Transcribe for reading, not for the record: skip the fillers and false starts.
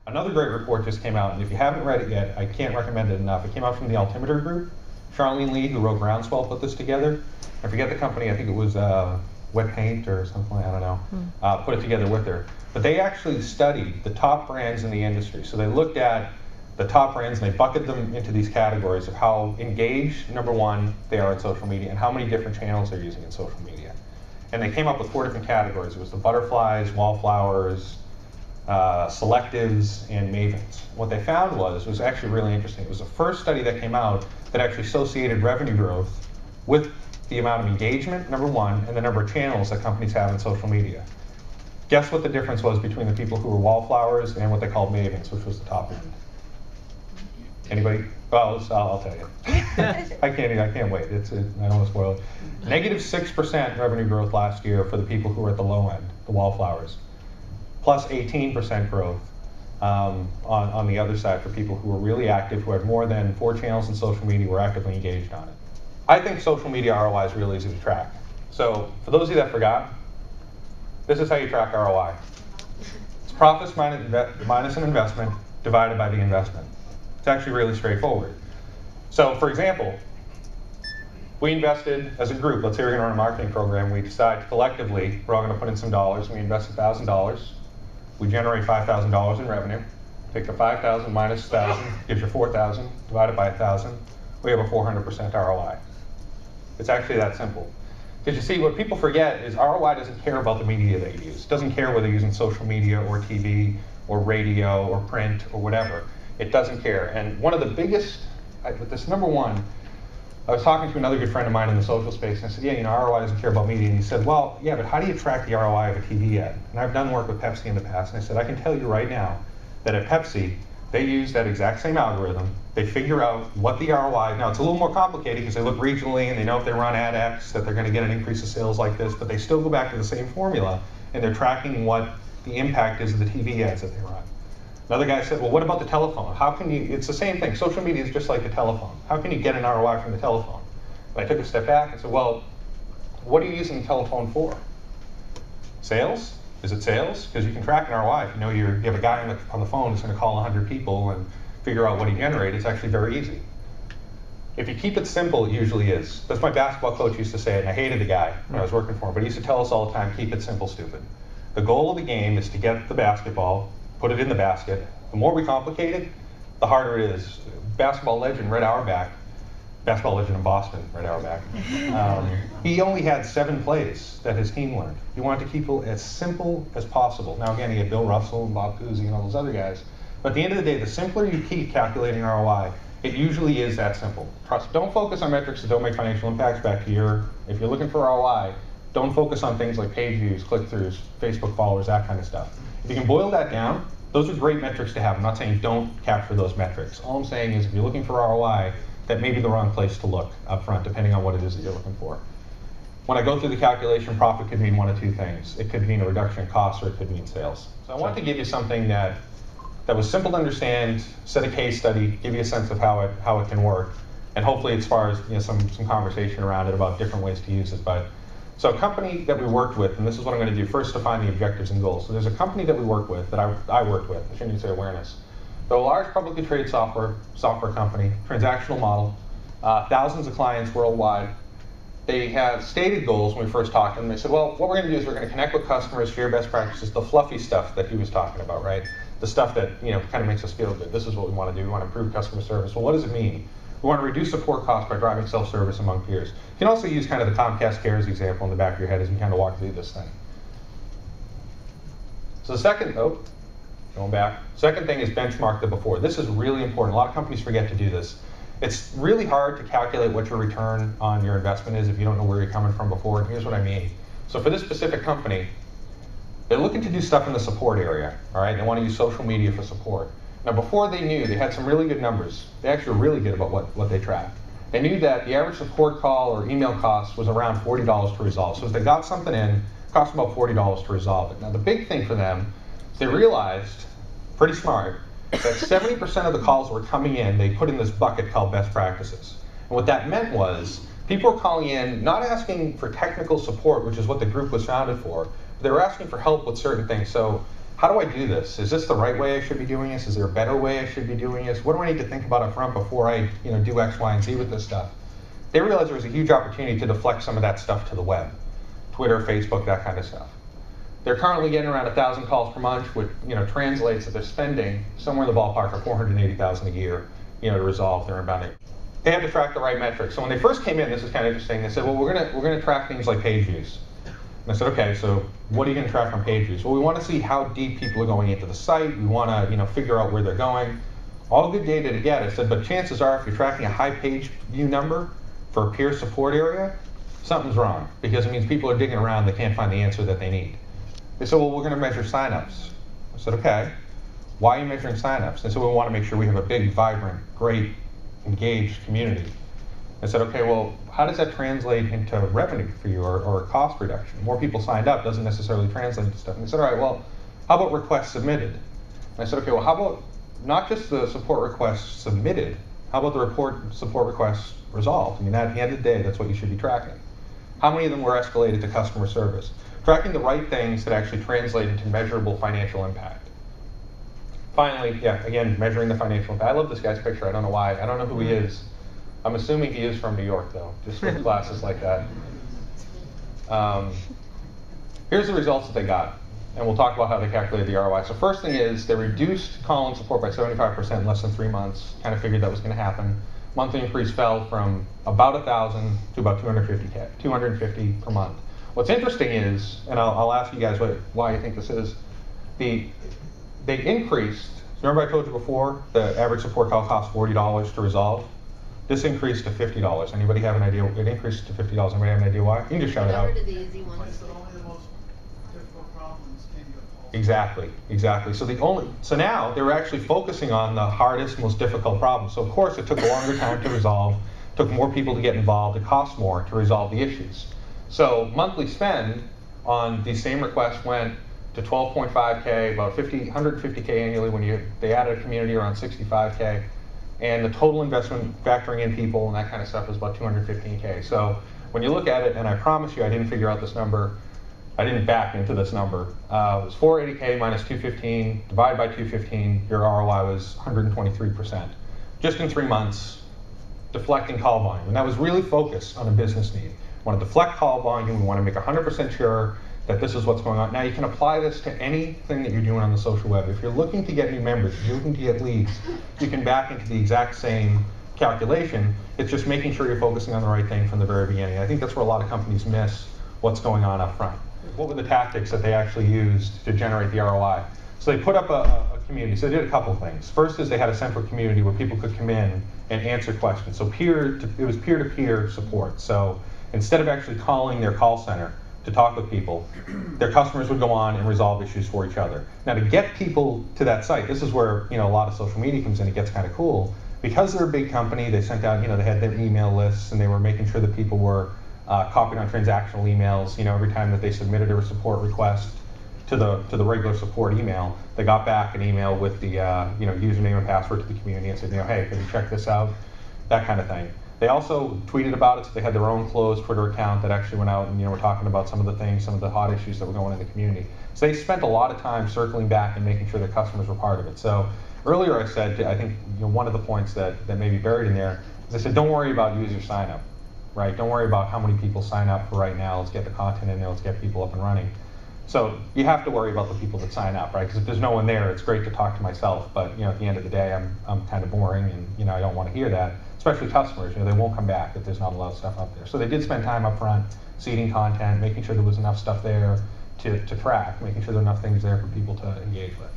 Another great report just came out, and if you haven't read it yet, I can't recommend it enough. It came out from the Altimeter Group. Charlene Lee, who wrote Groundswell, put this together. I forget the company, I think it was Wet Paint or something, I don't know, put it together with her. But they actually studied the top brands in the industry. So they looked at the top brands and they bucketed them into these categories of how engaged, number one, they are in social media and how many different channels they're using in social media. And they came up with 4 different categories. It was the butterflies, wallflowers, selectives, and mavens. What they found was actually really interesting. It was the first study that came out that actually associated revenue growth with the amount of engagement, number one, and the number of channels that companies have in social media. Guess what the difference was between the people who were wallflowers and what they called mavens, which was the top end? Anybody? Well, I'll tell you. I can't wait. I don't want to spoil it. -6% revenue growth last year for the people who were at the low end, the wallflowers. Plus 18% growth on the other side for people who were really active, who had more than 4 channels in social media, were actively engaged on it. I think social media ROI is really easy to track. So for those of you that forgot, this is how you track ROI. It's profits minus an investment divided by the investment. It's actually really straightforward. So for example, we invested as a group, let's say we're going to run a marketing program, we decide collectively we're all going to put in some dollars, and we invest $1,000. We generate $5,000 in revenue. Take the 5,000 minus 1,000, gives you 4,000, divided by 1,000. We have a 400% ROI. It's actually that simple. Because you see, what people forget is ROI doesn't care about the media they use. It doesn't care whether you're using social media or TV or radio or print or whatever. It doesn't care. And one of the biggest, this number one, I was talking to another good friend of mine in the social space, and I said, yeah, ROI doesn't care about media. And he said, well, yeah, but how do you track the ROI of a TV ad? And I've done work with Pepsi in the past, and I said, I can tell you right now that at Pepsi, they use that exact same algorithm. They figure out what the ROI, now it's a little more complicated because they look regionally and they know if they run ad X that they're going to get an increase of sales like this, but they still go back to the same formula and they're tracking what the impact is of the TV ads that they run. Another guy said, well, what about the telephone? How can you, it's the same thing. Social media is just like the telephone. How can you get an ROI from the telephone? But I took a step back and said, well, what are you using the telephone for? Sales? Is it sales? Because you can track an ROI. If you know you have a guy on the phone who's going to call 100 people and figure out what he generated, it's actually very easy. If you keep it simple, it usually is. That's my basketball coach used to say it, and I hated the guy when I was working for him, but he used to tell us all the time, keep it simple, stupid. The goal of the game is to get the basketball, put it in the basket. The more we complicate it, the harder it is. Basketball legend Red Auerbach, basketball legend in Boston, Red Auerbach, he only had 7 plays that his team learned. He wanted to keep it as simple as possible. Now again, he had Bill Russell and Bob Cousy and all those other guys. But at the end of the day, the simpler you keep calculating ROI, it usually is that simple. Trust, don't focus on metrics that don't make financial impacts back to your, if you're looking for ROI, don't focus on things like page views, click-throughs, Facebook followers, that kind of stuff. If you can boil that down, those are great metrics to have. I'm not saying don't capture those metrics. All I'm saying is if you're looking for ROI, that may be the wrong place to look up front, depending on what it is that you're looking for. When I go through the calculation, profit could mean one of 2 things. It could mean a reduction in costs, or it could mean sales. So I want to give you something that was simple to understand, set a case study, give you a sense of how it can work, and hopefully as far as some conversation around it about different ways to use it. But so a company that we worked with, and this is what I'm going to do first, define the objectives and goals. So there's a company that we work with, that I worked with, I shouldn't even say awareness. They're a large publicly traded software company, transactional model, thousands of clients worldwide. They have stated goals when we first talked to them. They said, well, what we're going to do is we're going to connect with customers, share best practices, the fluffy stuff that he was talking about, right? The stuff that kind of makes us feel good. This is what we want to do. We want to improve customer service. Well, what does it mean? We want to reduce support costs by driving self-service among peers. You can also use kind of the Comcast Cares example in the back of your head as we kind of walk through this thing. So the second, going back, second thing is benchmark the before. This is really important. A lot of companies forget to do this. It's really hard to calculate what your return on your investment is if you don't know where you're coming from before, and here's what I mean. So for this specific company, they're looking to do stuff in the support area, all right? They want to use social media for support. Now before they knew, they had some really good numbers. They actually were really good about what they tracked. They knew that the average support call or email cost was around $40 to resolve. So if they got something in, it cost them about $40 to resolve it. Now the big thing for them is they realized, pretty smart, that 70% of the calls that were coming in, they put in this bucket called best practices. And what that meant was, people were calling in, not asking for technical support, which is what the group was founded for, but they were asking for help with certain things. So how do I do this? Is this the right way I should be doing this? Is there a better way I should be doing this? What do I need to think about up front before I do X, Y, and Z with this stuff? They realized there was a huge opportunity to deflect some of that stuff to the web, Twitter, Facebook, that kind of stuff. They're currently getting around 1,000 calls per month, which translates that they're spending somewhere in the ballpark of $480,000 a year to resolve their inbound. They had to track the right metrics. So when they first came in, this is kind of interesting. They said, well, we're gonna track things like page views. And I said, okay, so what are you going to track on page views? Well, we want to see how deep people are going into the site. We want to figure out where they're going. All good data to get. I said, but chances are if you're tracking a high page view number for a peer support area, something's wrong, because it means people are digging around, they can't find the answer that they need. They said, well, we're going to measure signups. I said, okay, why are you measuring signups? They said, well, we want to make sure we have a big, vibrant, great, engaged community. I said, okay, well, how does that translate into revenue for you or cost reduction? More people signed up doesn't necessarily translate into stuff. And they said, all right, well, how about requests submitted? And I said, okay, well, how about not just the support requests submitted, how about the support requests resolved? I mean, at the end of the day, that's what you should be tracking. How many of them were escalated to customer service? Tracking the right things that actually translate into measurable financial impact. Finally, yeah, again, measuring the financial impact. I love this guy's picture. I don't know why. I don't know who he is. I'm assuming he is from New York, though, just with glasses like that. Here's the results that they got, and we'll talk about how they calculated the ROI. So first thing is they reduced call-in support by 75% in less than 3 months. Kind of figured that was going to happen. Monthly increase fell from about 1,000 to about 250 per month. What's interesting is, and I'll ask you guys why you think this is, they increased. Remember I told you before the average support call costs $40 to resolve? This increased to $50. Anybody have an idea? It increased to $50. Anybody have an idea why? You can just shout it out. Only the most difficult problems can get solved. Exactly. So now they were actually focusing on the hardest, most difficult problems. So of course it took a longer time to resolve, took more people to get involved, it cost more to resolve the issues. So monthly spend on these same requests went to 12.5K, about 150K annually when they added a community around 65K. And the total investment factoring in people and that kind of stuff was about 215K. So when you look at it, and I promise you I didn't figure out this number, I didn't back into this number. It was 480K minus 215, divided by 215, your ROI was 123%. Just in 3 months, deflecting call volume. And that was really focused on a business need. We want to deflect call volume, we want to make 100% sure that this is what's going on. Now you can apply this to anything that you're doing on the social web. If you're looking to get new members, if you're looking to get leads, you can back into the exact same calculation. It's just making sure you're focusing on the right thing from the very beginning. I think that's where a lot of companies miss what's going on up front. What were the tactics that they actually used to generate the ROI? So they put up a community. So they did a couple things. First is they had a central community where people could come in and answer questions. So it was peer-to-peer support. So instead of actually calling their call center to talk with people, their customers would go on and resolve issues for each other. Now to get people to that site, this is where a lot of social media comes in. It gets kind of cool. Because they're a big company, they sent out, they had their email lists and they were making sure that people were copied on transactional emails. Every time that they submitted a support request to the regular support email, they got back an email with the username and password to the community and said, hey, can you check this out? That kind of thing. They also tweeted about it, so they had their own closed Twitter account that actually went out and were talking about some of the things, some of the hot issues that were going in the community. So they spent a lot of time circling back and making sure their customers were part of it. So earlier I said, I think one of the points that may be buried in there is I said, don't worry about user sign up, right? Don't worry about how many people sign up for right now. Let's get the content in there. Let's get people up and running. So you have to worry about the people that sign up, right? Because if there's no one there, it's great to talk to myself, but at the end of the day, I'm kind of boring, and I don't want to hear that. Especially customers, they won't come back if there's not a lot of stuff up there. So they did spend time up front seeding content, making sure there was enough stuff there to track, making sure there were enough things there for people to engage with.